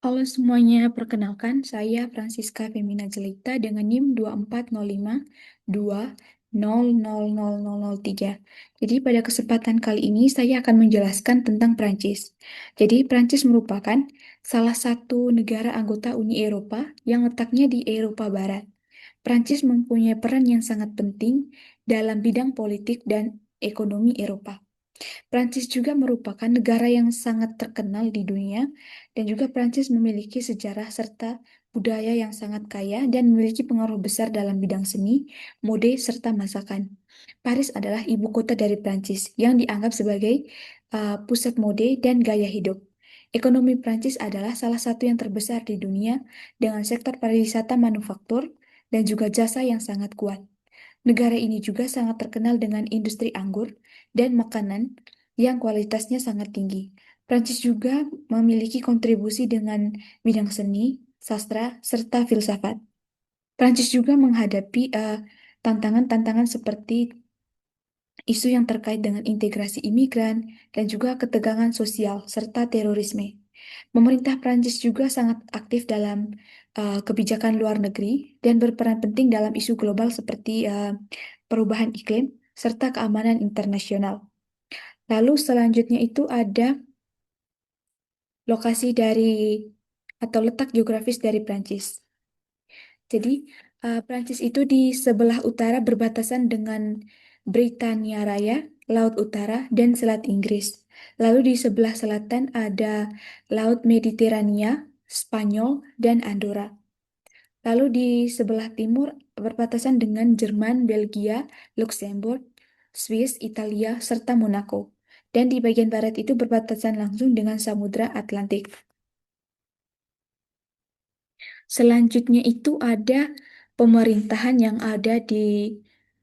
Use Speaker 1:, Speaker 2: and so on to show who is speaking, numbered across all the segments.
Speaker 1: Halo semuanya, perkenalkan saya Francisca Femina Jelita dengan NIM 240522000003. Jadi pada kesempatan kali ini saya akan menjelaskan tentang Prancis. Jadi Prancis merupakan salah satu negara anggota Uni Eropa yang letaknya di Eropa Barat. Prancis mempunyai peran yang sangat penting dalam bidang politik dan ekonomi Eropa. Prancis juga merupakan negara yang sangat terkenal di dunia, dan juga Prancis memiliki sejarah serta budaya yang sangat kaya dan memiliki pengaruh besar dalam bidang seni, mode, serta masakan. Paris adalah ibu kota dari Prancis yang dianggap sebagai pusat mode dan gaya hidup. Ekonomi Prancis adalah salah satu yang terbesar di dunia dengan sektor pariwisata manufaktur dan juga jasa yang sangat kuat. Negara ini juga sangat terkenal dengan industri anggur dan makanan yang kualitasnya sangat tinggi. Prancis juga memiliki kontribusi dengan bidang seni, sastra, serta filsafat. Prancis juga menghadapi tantangan-tantangan seperti isu yang terkait dengan integrasi imigran dan juga ketegangan sosial serta terorisme. Pemerintah Prancis juga sangat aktif dalam kebijakan luar negeri dan berperan penting dalam isu global seperti perubahan iklim serta keamanan internasional. Lalu selanjutnya itu ada lokasi dari atau letak geografis dari Prancis. Jadi, Prancis itu di sebelah utara berbatasan dengan Britania Raya, Laut Utara, dan Selat Inggris. Lalu di sebelah selatan ada Laut Mediterania, Spanyol, dan Andorra. Lalu di sebelah timur berbatasan dengan Jerman, Belgia, Luxembourg, Swiss, Italia, serta Monaco. Dan di bagian barat itu berbatasan langsung dengan Samudra Atlantik. Selanjutnya itu ada pemerintahan yang ada di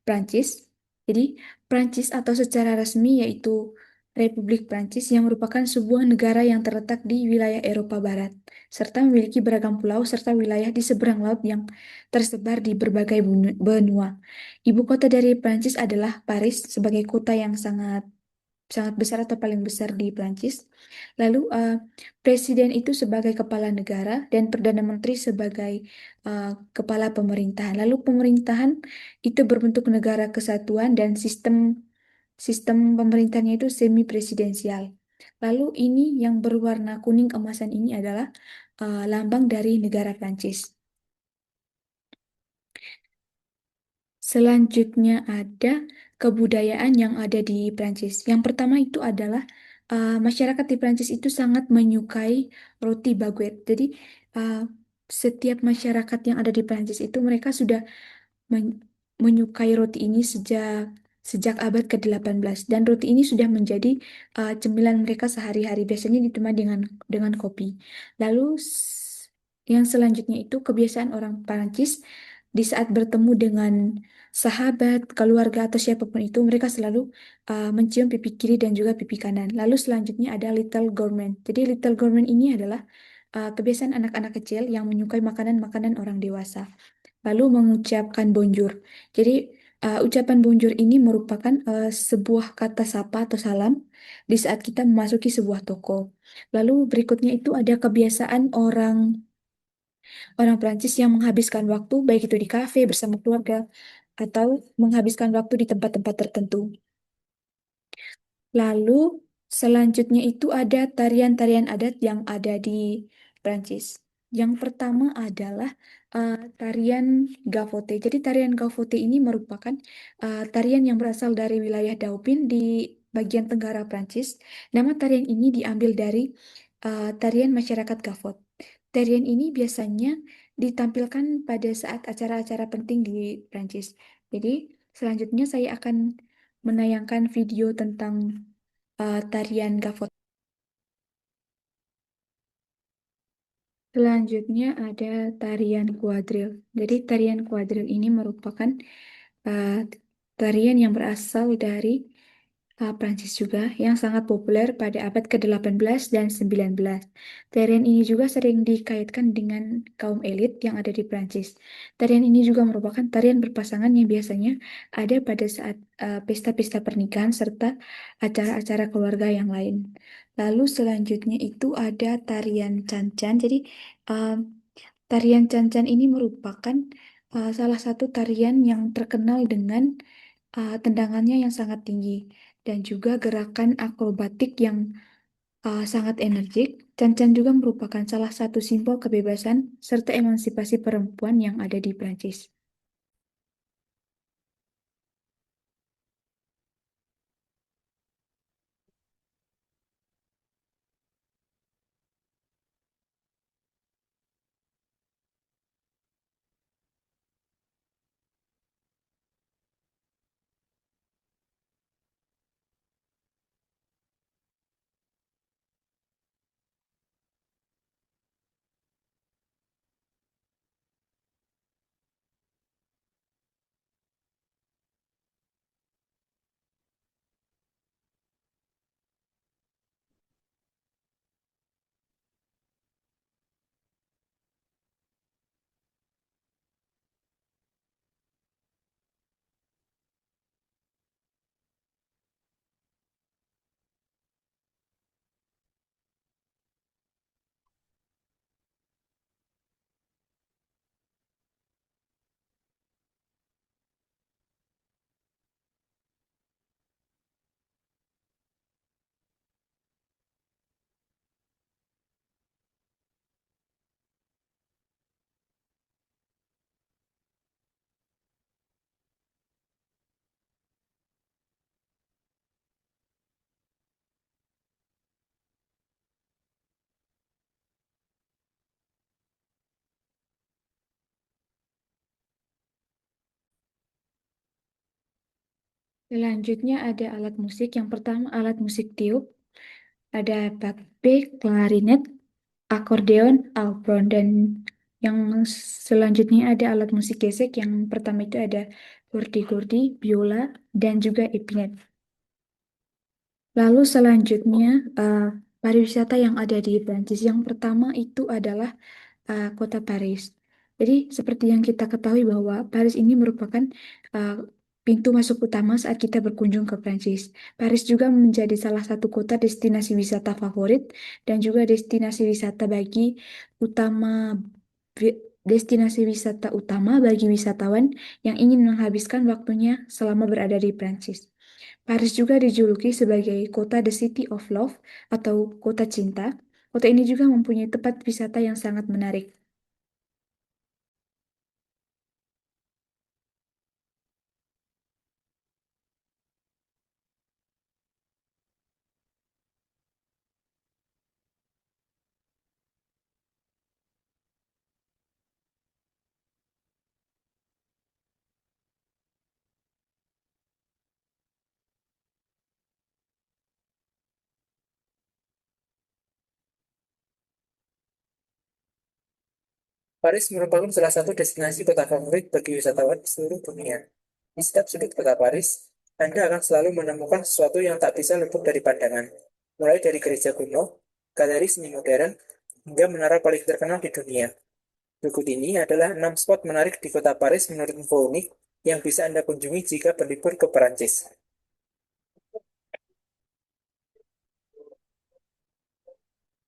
Speaker 1: Prancis. Jadi, Prancis atau secara resmi yaitu Republik Prancis yang merupakan sebuah negara yang terletak di wilayah Eropa Barat, serta memiliki beragam pulau serta wilayah di seberang laut yang tersebar di berbagai benua. Ibu kota dari Prancis adalah Paris sebagai kota yang sangat sangat besar atau paling besar di Prancis. Lalu presiden itu sebagai kepala negara dan perdana menteri sebagai kepala pemerintahan. Lalu pemerintahan itu berbentuk negara kesatuan dan sistem sistem pemerintahnya itu semi presidensial. Lalu ini yang berwarna kuning keemasan ini adalah lambang dari negara Prancis. Selanjutnya ada kebudayaan yang ada di Prancis. Yang pertama itu adalah masyarakat di Prancis itu sangat menyukai roti baguette. Jadi uh, setiap masyarakat yang ada di Prancis itu mereka sudah men- menyukai roti ini sejak sejak abad ke-18 dan roti ini sudah menjadi cemilan mereka sehari-hari. Biasanya ditemani dengan kopi. Lalu yang selanjutnya itu kebiasaan orang Prancis di saat bertemu dengan sahabat, keluarga atau siapapun itu mereka selalu mencium pipi kiri dan juga pipi kanan. Lalu selanjutnya ada little gourmand. Jadi little gourmand ini adalah kebiasaan anak-anak kecil yang menyukai makanan-makanan orang dewasa lalu mengucapkan bonjour. Jadi ucapan bonjour ini merupakan sebuah kata sapa atau salam di saat kita memasuki sebuah toko. Lalu berikutnya itu ada kebiasaan orang orang Prancis yang menghabiskan waktu baik itu di kafe bersama keluarga atau menghabiskan waktu di tempat-tempat tertentu. Lalu selanjutnya itu ada tarian-tarian adat yang ada di Prancis. Yang pertama adalah tarian Gavotte. Jadi tarian Gavotte ini merupakan tarian yang berasal dari wilayah Dauphin di bagian tenggara Prancis. Nama tarian ini diambil dari tarian masyarakat Gavot. Tarian ini biasanya ditampilkan pada saat acara-acara penting di Prancis. Jadi selanjutnya saya akan menayangkan video tentang tarian Gavot. Selanjutnya ada tarian kuadril. Jadi tarian kuadril ini merupakan uh, tarian yang berasal dari Prancis juga yang sangat populer pada abad ke-18 dan 19. Tarian ini juga sering dikaitkan dengan kaum elit yang ada di Prancis. Tarian ini juga merupakan tarian berpasangan yang biasanya ada pada saat pesta-pesta pernikahan serta acara-acara keluarga yang lain. Lalu selanjutnya itu ada tarian cancan. Jadi um, tarian cancan ini merupakan salah satu tarian yang terkenal dengan tendangannya yang sangat tinggi dan juga gerakan akrobatik yang sangat energik. Cancan juga merupakan salah satu simbol kebebasan serta emansipasi perempuan yang ada di Prancis. Selanjutnya ada alat musik. Yang pertama alat musik tiup, ada bagpipe, klarinet, akordeon, alpron, dan yang selanjutnya ada alat musik gesek. Yang pertama itu ada hurdy-gurdy, biola, dan juga epinet. Lalu selanjutnya pariwisata yang ada di Prancis. Yang pertama itu adalah kota Paris. Jadi seperti yang kita ketahui bahwa Paris ini merupakan uh, pintu masuk utama saat kita berkunjung ke Prancis. Paris juga menjadi salah satu kota destinasi wisata favorit dan juga destinasi wisata bagi utama destinasi wisata utama bagi wisatawan yang ingin menghabiskan waktunya selama berada di Prancis. Paris juga dijuluki sebagai kota The City of Love atau kota cinta. Kota ini juga mempunyai tempat wisata yang sangat menarik.
Speaker 2: Paris merupakan salah satu destinasi kota favorit bagi wisatawan di seluruh dunia. Di setiap sudut kota Paris, Anda akan selalu menemukan sesuatu yang tak bisa luput dari pandangan. Mulai dari gereja kuno, galeri seni modern, hingga menara paling terkenal di dunia. Berikut ini adalah 6 spot menarik di kota Paris menurut info unik yang bisa Anda kunjungi jika berlibur ke Perancis.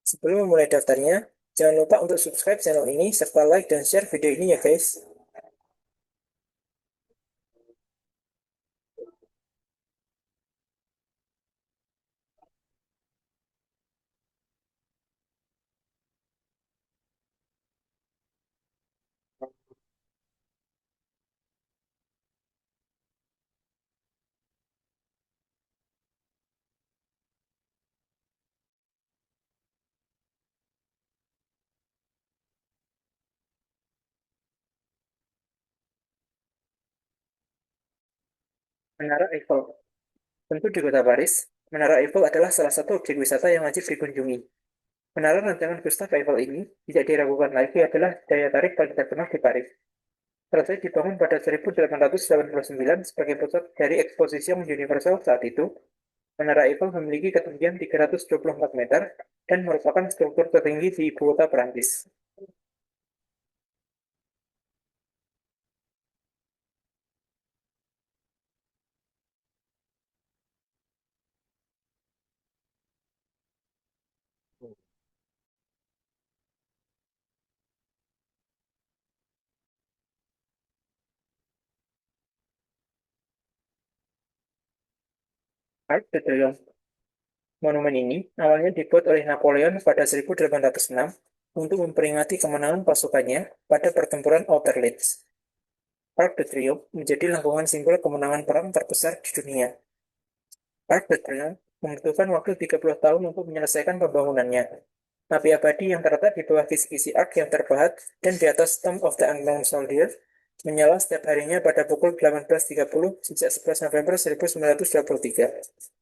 Speaker 2: Sebelum memulai daftarnya, jangan lupa untuk subscribe channel ini serta like dan share video ini ya guys. Menara Eiffel. Tentu di kota Paris, Menara Eiffel adalah salah satu objek wisata yang wajib dikunjungi. Menara rancangan Gustave Eiffel ini tidak diragukan lagi adalah daya tarik paling terkenal di Paris. Selesai dibangun pada 1889 sebagai pusat dari Exposition Universal saat itu, Menara Eiffel memiliki ketinggian 324 meter dan merupakan struktur tertinggi di ibu kota Perancis. Arc de Triomphe. Monumen ini awalnya dibuat oleh Napoleon pada 1806 untuk memperingati kemenangan pasukannya pada pertempuran Austerlitz. Arc de Triomphe menjadi lengkungan simbol kemenangan perang terbesar di dunia. Arc de Triomphe membutuhkan waktu 30 tahun untuk menyelesaikan pembangunannya. Api abadi yang terletak di bawah kisi-kisi ark yang terpahat dan di atas Tomb of the Unknown Soldier menyala setiap harinya pada pukul 18.30 sejak 11 November 1923.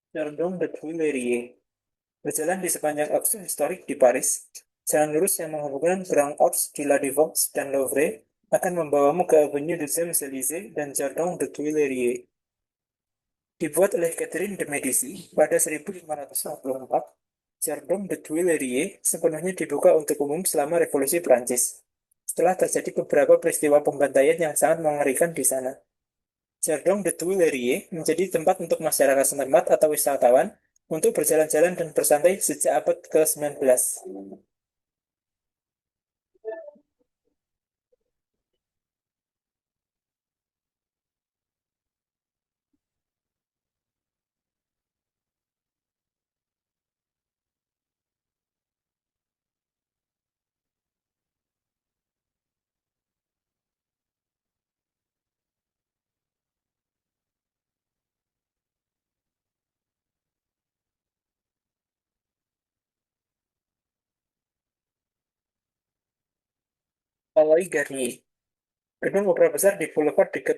Speaker 2: Jardin de Tuileries berjalan di sepanjang aks historik di Paris. Jalan lurus yang menghubungkan Grand Arcs di La Défense dan Louvre akan membawamu ke Avenue des Champs-Élysées dan Jardin de Tuileries. Dibuat oleh Catherine de Medici pada 1554, Jardin de Tuileries sepenuhnya dibuka untuk umum selama Revolusi Prancis. Setelah terjadi beberapa peristiwa pembantaian yang sangat mengerikan di sana. Jardin de Tuileries menjadi tempat untuk masyarakat setempat atau wisatawan untuk berjalan-jalan dan bersantai sejak abad ke-19. Palais Garnier, gedung opera besar di Boulevard dekat.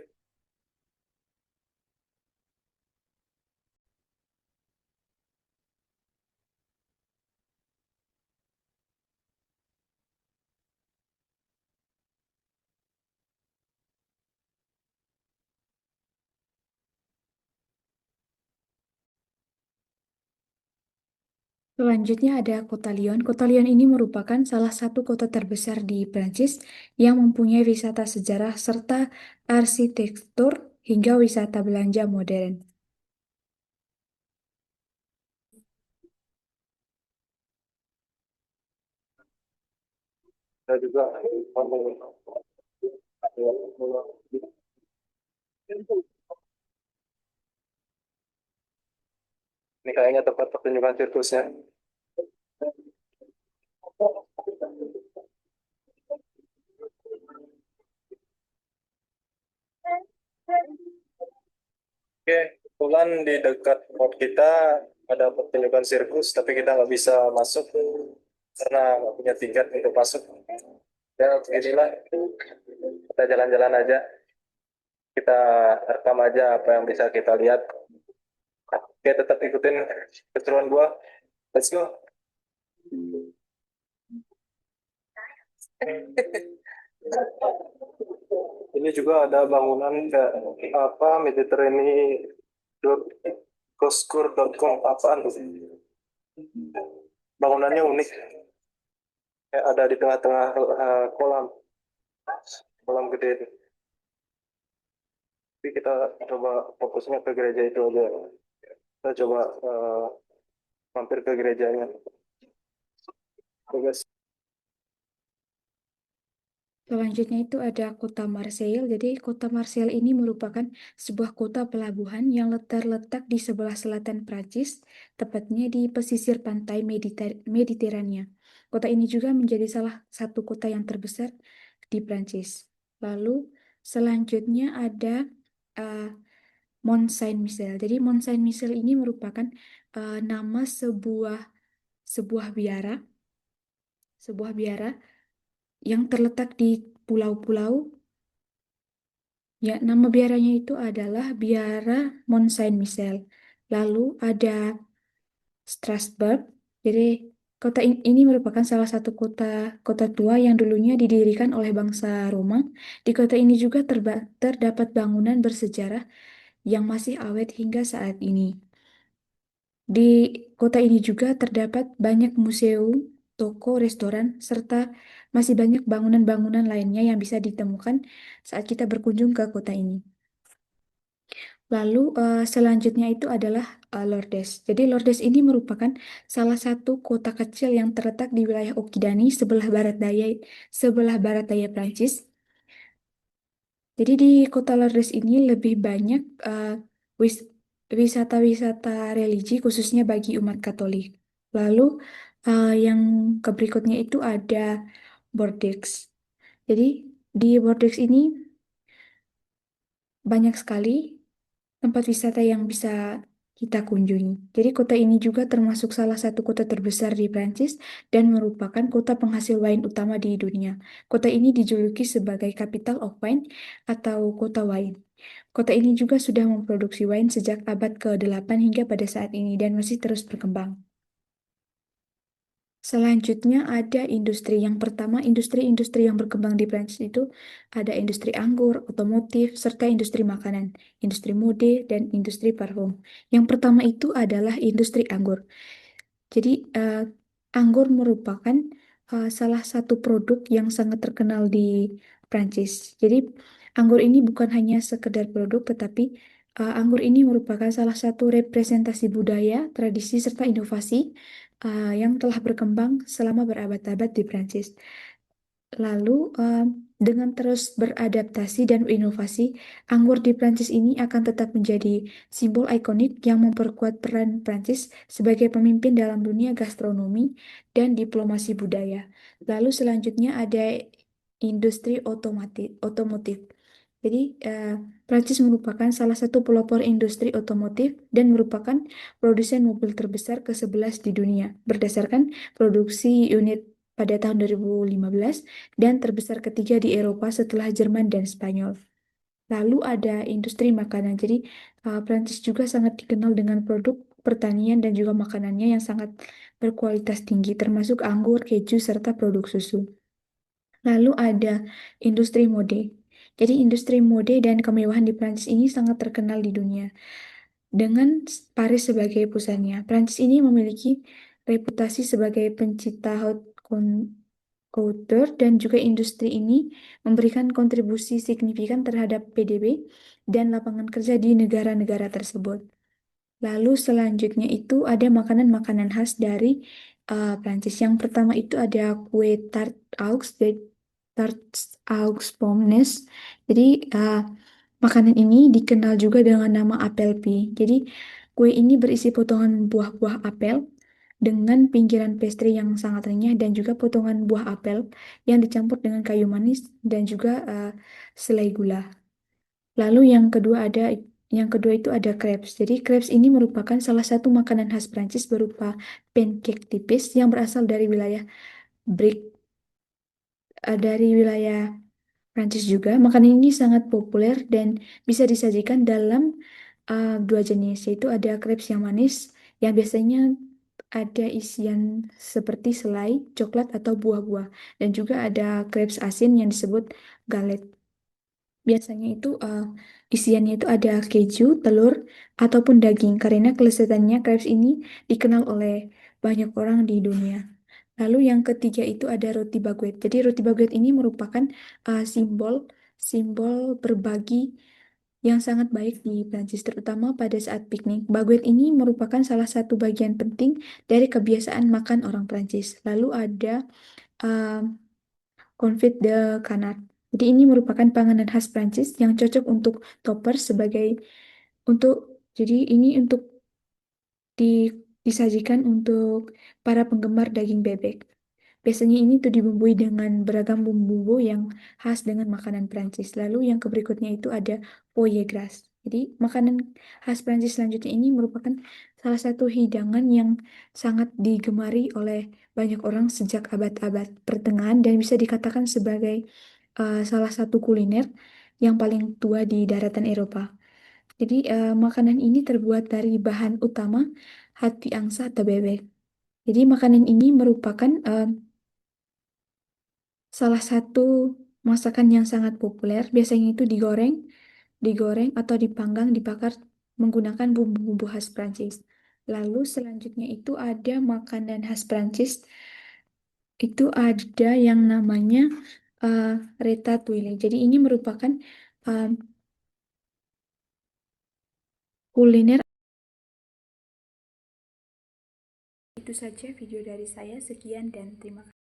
Speaker 1: Selanjutnya ada Kota Lyon. Kota Lyon ini merupakan salah satu kota terbesar di Prancis yang mempunyai wisata sejarah serta arsitektur hingga wisata belanja modern.
Speaker 2: Ada juga ini kayaknya tempat pertunjukan sirkusnya. Oke, kebetulan di dekat port kita ada pertunjukan sirkus, tapi kita nggak bisa masuk karena nggak punya tiket untuk masuk. Ya, beginilah. Kita jalan-jalan aja, kita rekam aja apa yang bisa kita lihat. Oke, tetap ikutin keseruan gua. Let's go. Ini juga ada bangunan kayak apa Mediterranean.com apaan tuh? Bangunannya unik, kayak ada di tengah-tengah kolam kolam gede. Tapi kita coba fokusnya ke gereja itu aja. Kita coba mampir ke gerejanya. Oke, guys.
Speaker 1: Selanjutnya itu ada kota Marseille. Jadi kota Marseille ini merupakan sebuah kota pelabuhan yang terletak di sebelah selatan Prancis, tepatnya di pesisir pantai Mediterania. Kota ini juga menjadi salah satu kota yang terbesar di Prancis. Lalu selanjutnya ada uh, Mont Saint-Michel. Jadi Mont Saint-Michel ini merupakan nama sebuah biara yang terletak di pulau-pulau. Ya, nama biaranya itu adalah Biara Mont Saint-Michel. Lalu ada Strasbourg. Jadi kota ini merupakan salah satu kota kota tua yang dulunya didirikan oleh bangsa Roma. Di kota ini juga terdapat bangunan bersejarah yang masih awet hingga saat ini. Di kota ini juga terdapat banyak museum, toko, restoran, serta Masih banyak bangunan-bangunan lainnya yang bisa ditemukan saat kita berkunjung ke kota ini. Lalu selanjutnya itu adalah Lourdes. Jadi Lourdes ini merupakan salah satu kota kecil yang terletak di wilayah Okidani sebelah barat daya Prancis. Jadi di kota Lourdes ini lebih banyak wis- wisata-wisata religi khususnya bagi umat Katolik. Lalu yang berikutnya itu ada Bordeaux. Jadi di Bordeaux ini banyak sekali tempat wisata yang bisa kita kunjungi. Jadi kota ini juga termasuk salah satu kota terbesar di Prancis dan merupakan kota penghasil wine utama di dunia. Kota ini dijuluki sebagai Capital of Wine atau kota wine. Kota ini juga sudah memproduksi wine sejak abad ke-8 hingga pada saat ini dan masih terus berkembang. Selanjutnya ada industri. Yang pertama, industri-industri yang berkembang di Prancis itu ada industri anggur, otomotif, serta industri makanan, industri mode, dan industri parfum. Yang pertama itu adalah industri anggur. Jadi, anggur merupakan salah satu produk yang sangat terkenal di Prancis. Jadi, anggur ini bukan hanya sekedar produk, tetapi anggur ini merupakan salah satu representasi budaya, tradisi, serta inovasi yang telah berkembang selama berabad-abad di Prancis. Lalu, dengan terus beradaptasi dan inovasi, anggur di Prancis ini akan tetap menjadi simbol ikonik yang memperkuat peran Prancis sebagai pemimpin dalam dunia gastronomi dan diplomasi budaya. Lalu selanjutnya ada industri otomotif. Jadi, Prancis merupakan salah satu pelopor industri otomotif dan merupakan produsen mobil terbesar ke-11 di dunia berdasarkan produksi unit pada tahun 2015 dan terbesar ketiga di Eropa setelah Jerman dan Spanyol. Lalu ada industri makanan. Jadi, Prancis juga sangat dikenal dengan produk pertanian dan juga makanannya yang sangat berkualitas tinggi, termasuk anggur, keju, serta produk susu. Lalu ada industri mode. Jadi, industri mode dan kemewahan di Prancis ini sangat terkenal di dunia. Dengan Paris sebagai pusatnya, Prancis ini memiliki reputasi sebagai pencipta haute couture dan juga industri ini memberikan kontribusi signifikan terhadap PDB dan lapangan kerja di negara-negara tersebut. Lalu selanjutnya itu ada makanan-makanan khas dari Prancis. Yang pertama itu ada kue tart aux, tart aux pommes. Jadi makanan ini dikenal juga dengan nama apel pie. Jadi kue ini berisi potongan buah-buah apel dengan pinggiran pastry yang sangat renyah dan juga potongan buah apel yang dicampur dengan kayu manis dan juga selai gula. Lalu yang kedua itu ada crepes. Jadi crepes ini merupakan salah satu makanan khas Prancis berupa pancake tipis yang berasal dari wilayah Brick dari wilayah Prancis juga. Makanan ini sangat populer dan bisa disajikan dalam dua jenis, yaitu ada crepes yang manis yang biasanya ada isian seperti selai, coklat atau buah-buah, dan juga ada crepes asin yang disebut galet. Biasanya itu isiannya itu ada keju, telur, ataupun daging karena kelezatannya crepes ini dikenal oleh banyak orang di dunia. Lalu yang ketiga itu ada roti baguette. Jadi roti baguette ini merupakan simbol simbol berbagi yang sangat baik di Prancis, terutama pada saat piknik. Baguette ini merupakan salah satu bagian penting dari kebiasaan makan orang Prancis. Lalu ada uh, confit de canard. Jadi ini merupakan panganan khas Prancis yang cocok untuk topper untuk jadi ini disajikan untuk para penggemar daging bebek. Biasanya ini tuh dibumbui dengan beragam bumbu-bumbu yang khas dengan makanan Prancis. Lalu yang berikutnya itu ada foie gras. Jadi makanan khas Prancis selanjutnya ini merupakan salah satu hidangan yang sangat digemari oleh banyak orang sejak abad-abad pertengahan dan bisa dikatakan sebagai salah satu kuliner yang paling tua di daratan Eropa. Jadi makanan ini terbuat dari bahan utama hati angsa atau bebek. Jadi makanan ini merupakan salah satu masakan yang sangat populer, biasanya itu digoreng atau dipanggang, dibakar menggunakan bumbu-bumbu khas Prancis. Lalu selanjutnya itu ada makanan khas Prancis itu ada yang namanya ratatouille. Jadi ini merupakan uh, kuliner. Itu saja video dari saya. Sekian dan terima kasih.